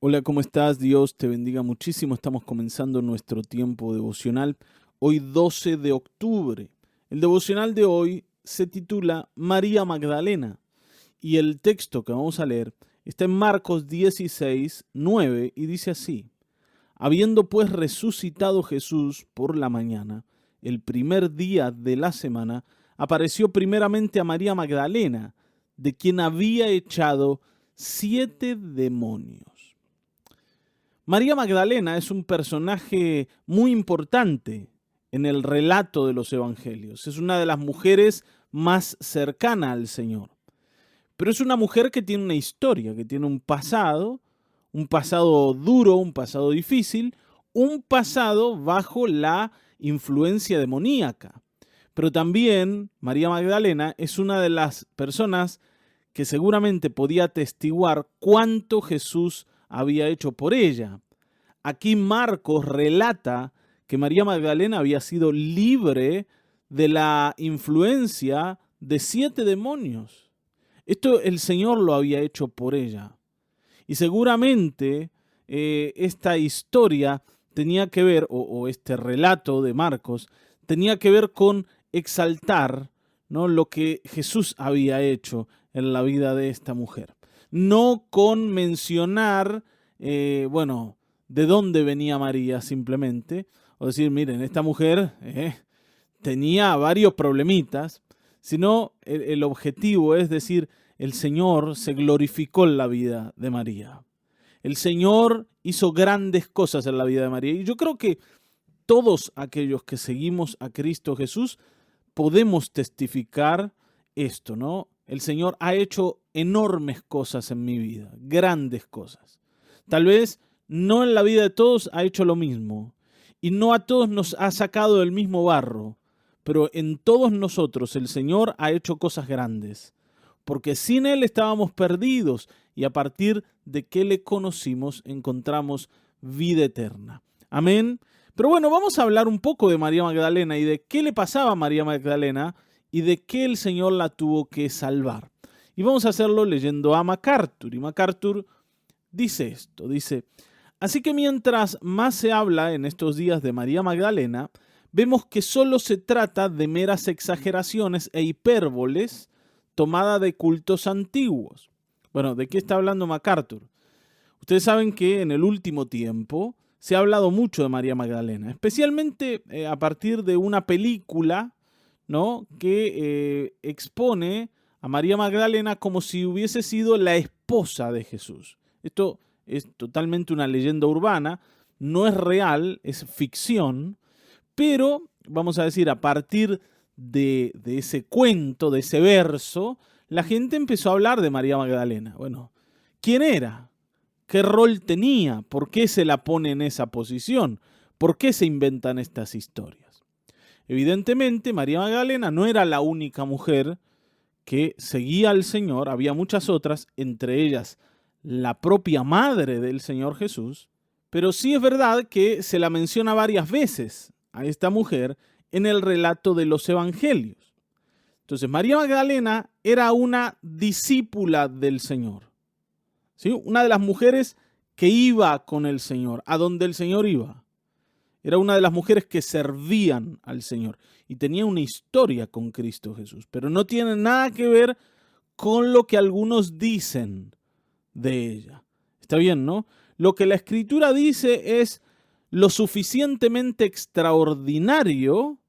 Hola, ¿cómo estás? Dios te bendiga muchísimo. Estamos comenzando nuestro tiempo devocional hoy 12 de octubre. El devocional de hoy se titula María Magdalena y el texto que vamos a leer está en Marcos 16:9 y dice así: Habiendo pues resucitado Jesús por la mañana, el primer día de la semana, apareció primeramente a María Magdalena, de quien había echado 7 demonios. María Magdalena es un personaje muy importante en el relato de los evangelios. Es una de las mujeres más cercanas al Señor. Pero es una mujer que tiene una historia, que tiene un pasado duro, un pasado difícil, un pasado bajo la influencia demoníaca. Pero también María Magdalena es una de las personas que seguramente podía atestiguar cuánto Jesús había hecho por ella. Aquí Marcos relata que María Magdalena había sido libre de la influencia de 7 demonios. Esto el Señor lo había hecho por ella. Y seguramente esta historia tenía que ver, o este relato de Marcos, tenía que ver con exaltar, ¿no?, lo que Jesús había hecho en la vida de esta mujer. No con mencionar, de dónde venía María simplemente, o decir, miren, esta mujer tenía varios problemitas, sino el objetivo es decir, el Señor se glorificó en la vida de María. El Señor hizo grandes cosas en la vida de María. Y yo creo que todos aquellos que seguimos a Cristo Jesús podemos testificar esto, ¿no? El Señor ha hecho enormes cosas en mi vida, grandes cosas. Tal vez no en la vida de todos ha hecho lo mismo. Y no a todos nos ha sacado del mismo barro. Pero en todos nosotros el Señor ha hecho cosas grandes. Porque sin Él estábamos perdidos y a partir de que le conocimos encontramos vida eterna. Amén. Pero bueno, vamos a hablar un poco de María Magdalena y de qué le pasaba a María Magdalena y de qué el Señor la tuvo que salvar. Y vamos a hacerlo leyendo a MacArthur. Y MacArthur dice esto, dice: así que mientras más se habla en estos días de María Magdalena, vemos que solo se trata de meras exageraciones e hipérboles tomada de cultos antiguos. Bueno, ¿de qué está hablando MacArthur? Ustedes saben que en el último tiempo se ha hablado mucho de María Magdalena, especialmente a partir de una película, ¿no?, que expone a María Magdalena como si hubiese sido la esposa de Jesús. Esto es totalmente una leyenda urbana, no es real, es ficción, pero vamos a decir, a partir de ese cuento, de ese verso, la gente empezó a hablar de María Magdalena. Bueno, ¿quién era? ¿Qué rol tenía? ¿Por qué se la pone en esa posición? ¿Por qué se inventan estas historias? Evidentemente, María Magdalena no era la única mujer que seguía al Señor, había muchas otras, entre ellas la propia madre del Señor Jesús, pero sí es verdad que se la menciona varias veces a esta mujer en el relato de los evangelios. Entonces, María Magdalena era una discípula del Señor, ¿sí? Una de las mujeres que iba con el Señor, a donde el Señor iba. Era una de las mujeres que servían al Señor y tenía una historia con Cristo Jesús, pero no tiene nada que ver con lo que algunos dicen de ella. Está bien, ¿no? Lo que la Escritura dice es lo suficientemente extraordinario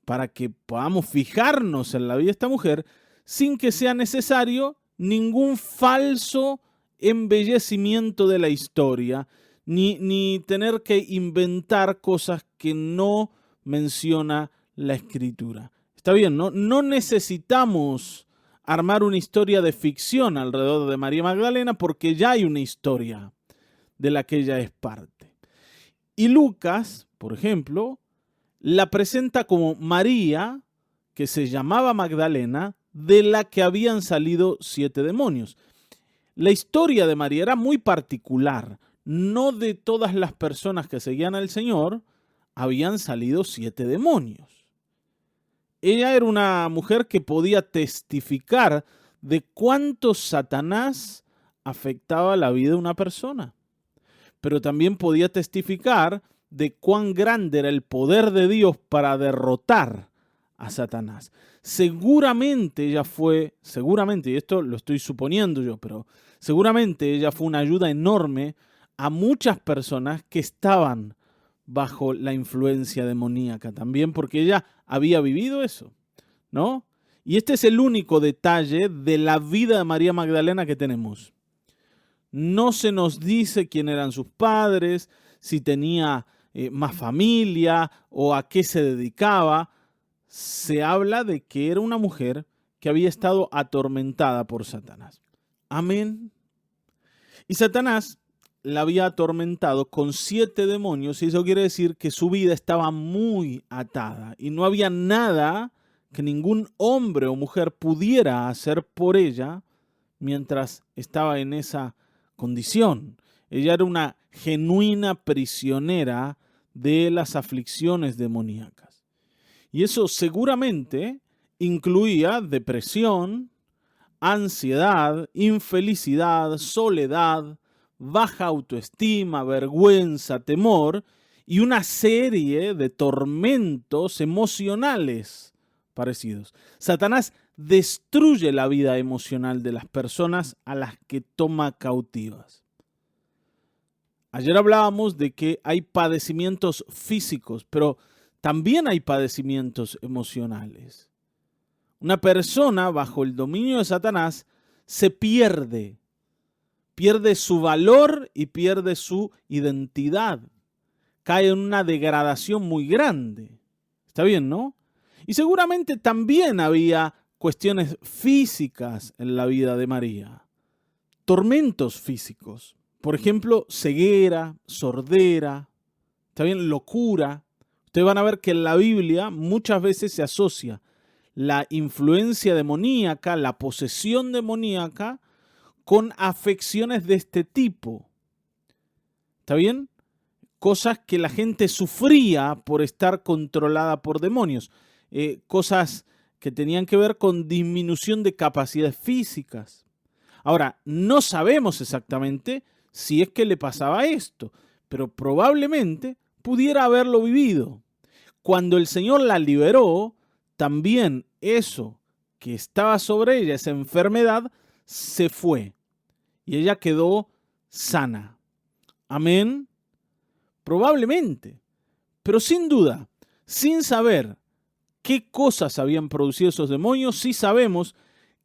para que podamos fijarnos en la vida de esta mujer sin que sea necesario ningún falso embellecimiento de la historia, ni tener que inventar cosas que no menciona la Escritura. Está bien, ¿no? No necesitamos armar una historia de ficción alrededor de María Magdalena porque ya hay una historia de la que ella es parte. Y Lucas, por ejemplo, la presenta como María, que se llamaba Magdalena, de la que habían salido 7 demonios. La historia de María era muy particular. No de todas las personas que seguían al Señor habían salido 7 demonios. Ella era una mujer que podía testificar de cuánto Satanás afectaba la vida de una persona. pero también podía testificar de cuán grande era el poder de Dios para derrotar a Satanás. Seguramente ella fue, y esto lo estoy suponiendo yo, pero seguramente ella fue una ayuda enorme a muchas personas que estaban bajo la influencia demoníaca también, porque ella había vivido eso, ¿no? Y este es el único detalle de la vida de María Magdalena que tenemos. No se nos dice quién eran sus padres, si tenía más familia o a qué se dedicaba. Se habla de que era una mujer que había estado atormentada por Satanás. Amén. Y Satanás la había atormentado con 7 demonios, y eso quiere decir que su vida estaba muy atada y no había nada que ningún hombre o mujer pudiera hacer por ella mientras estaba en esa condición. Ella era una genuina prisionera de las aflicciones demoníacas. Y eso seguramente incluía depresión, ansiedad, infelicidad, soledad, baja autoestima, vergüenza, temor y una serie de tormentos emocionales parecidos. Satanás destruye la vida emocional de las personas a las que toma cautivas. Ayer hablábamos de que hay padecimientos físicos, pero también hay padecimientos emocionales. Una persona bajo el dominio de Satanás se pierde su valor y pierde su identidad. Cae en una degradación muy grande. ¿Está bien, no? Y seguramente también había cuestiones físicas en la vida de María. Tormentos físicos. Por ejemplo, ceguera, sordera, ¿está bien? Locura. Ustedes van a ver que en la Biblia muchas veces se asocia la influencia demoníaca, la posesión demoníaca, con afecciones de este tipo. ¿Está bien? Cosas que la gente sufría por estar controlada por demonios. Cosas que tenían que ver con disminución de capacidades físicas. Ahora, no sabemos exactamente si es que le pasaba esto, pero probablemente pudiera haberlo vivido. Cuando el Señor la liberó, también eso que estaba sobre ella, esa enfermedad, se fue y ella quedó sana. Amén. Probablemente, pero sin duda, sin saber qué cosas habían producido esos demonios, sí sabemos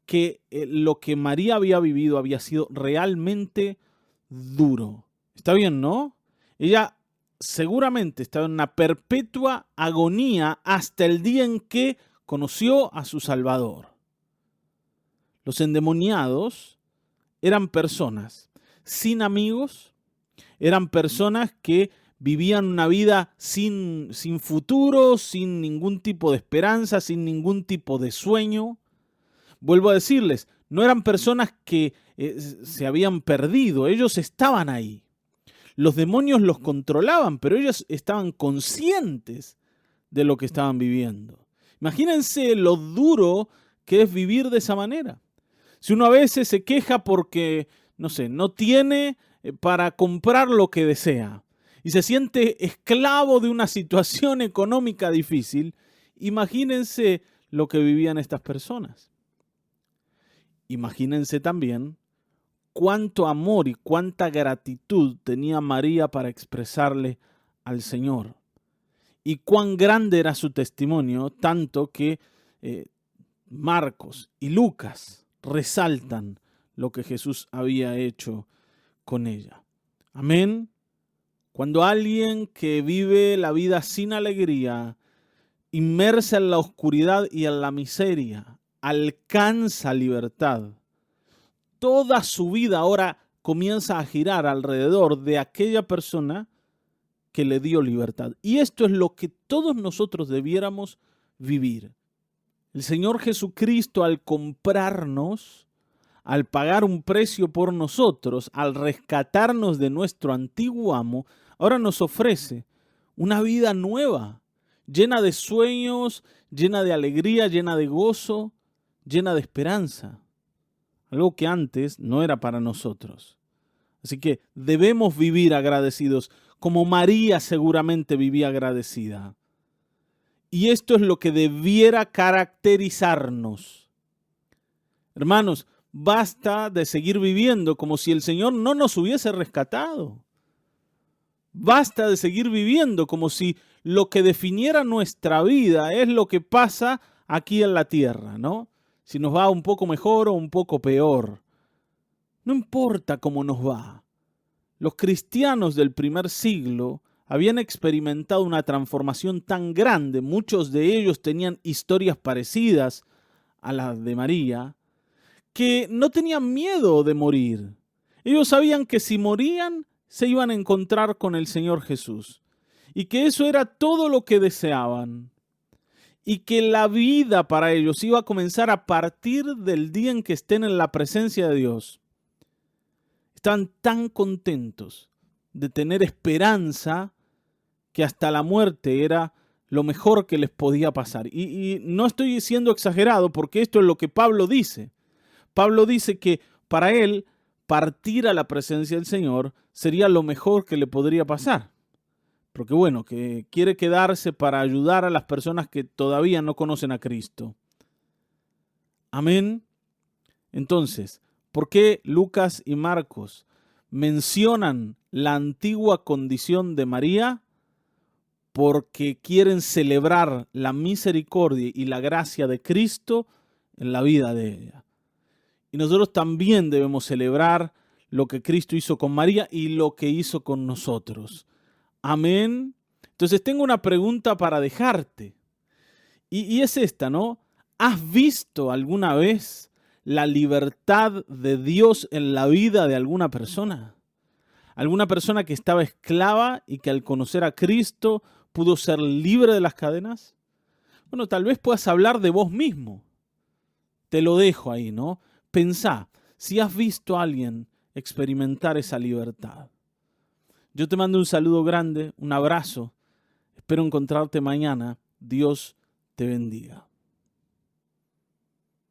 que lo que María había vivido había sido realmente duro. ¿Está bien, no? Ella seguramente estaba en una perpetua agonía hasta el día en que conoció a su Salvador. Los endemoniados eran personas sin amigos, eran personas que vivían una vida sin futuro, sin ningún tipo de esperanza, sin ningún tipo de sueño. Vuelvo a decirles, no eran personas que se habían perdido, ellos estaban ahí. Los demonios los controlaban, pero ellos estaban conscientes de lo que estaban viviendo. Imagínense lo duro que es vivir de esa manera. Si uno a veces se queja porque, no sé, no tiene para comprar lo que desea y se siente esclavo de una situación económica difícil, imagínense lo que vivían estas personas. Imagínense también cuánto amor y cuánta gratitud tenía María para expresarle al Señor. Y cuán grande era su testimonio, tanto que Marcos y Lucas resaltan lo que Jesús había hecho con ella. Amén. Cuando alguien que vive la vida sin alegría, inmersa en la oscuridad y en la miseria, alcanza libertad, toda su vida ahora comienza a girar alrededor de aquella persona que le dio libertad. Y esto es lo que todos nosotros debiéramos vivir. El Señor Jesucristo, al comprarnos, al pagar un precio por nosotros, al rescatarnos de nuestro antiguo amo, ahora nos ofrece una vida nueva, llena de sueños, llena de alegría, llena de gozo, llena de esperanza. Algo que antes no era para nosotros. Así que debemos vivir agradecidos, como María seguramente vivía agradecida. Y esto es lo que debiera caracterizarnos. Hermanos, basta de seguir viviendo como si el Señor no nos hubiese rescatado. Basta de seguir viviendo como si lo que definiera nuestra vida es lo que pasa aquí en la tierra, ¿no? Si nos va un poco mejor o un poco peor. No importa cómo nos va. Los cristianos del primer siglo habían experimentado una transformación tan grande, muchos de ellos tenían historias parecidas a las de María, que no tenían miedo de morir. Ellos sabían que si morían, se iban a encontrar con el Señor Jesús, y que eso era todo lo que deseaban, y que la vida para ellos iba a comenzar a partir del día en que estén en la presencia de Dios. Estaban tan contentos de tener esperanza que hasta la muerte era lo mejor que les podía pasar. Y no estoy siendo exagerado, porque esto es lo que Pablo dice. Pablo dice que para él partir a la presencia del Señor sería lo mejor que le podría pasar. Porque bueno, que quiere quedarse para ayudar a las personas que todavía no conocen a Cristo. Amén. Entonces, ¿por qué Lucas y Marcos mencionan la antigua condición de María? Porque quieren celebrar la misericordia y la gracia de Cristo en la vida de ella. Y nosotros también debemos celebrar lo que Cristo hizo con María y lo que hizo con nosotros. Amén. Entonces tengo una pregunta para dejarte. Y es esta, ¿no? ¿Has visto alguna vez la libertad de Dios en la vida de alguna persona? ¿Alguna persona que estaba esclava y que al conocer a Cristo pudo ser libre de las cadenas? Bueno, tal vez puedas hablar de vos mismo. Te lo dejo ahí, ¿no? Pensá si has visto a alguien experimentar esa libertad. Yo te mando un saludo grande, un abrazo. Espero encontrarte mañana. Dios te bendiga.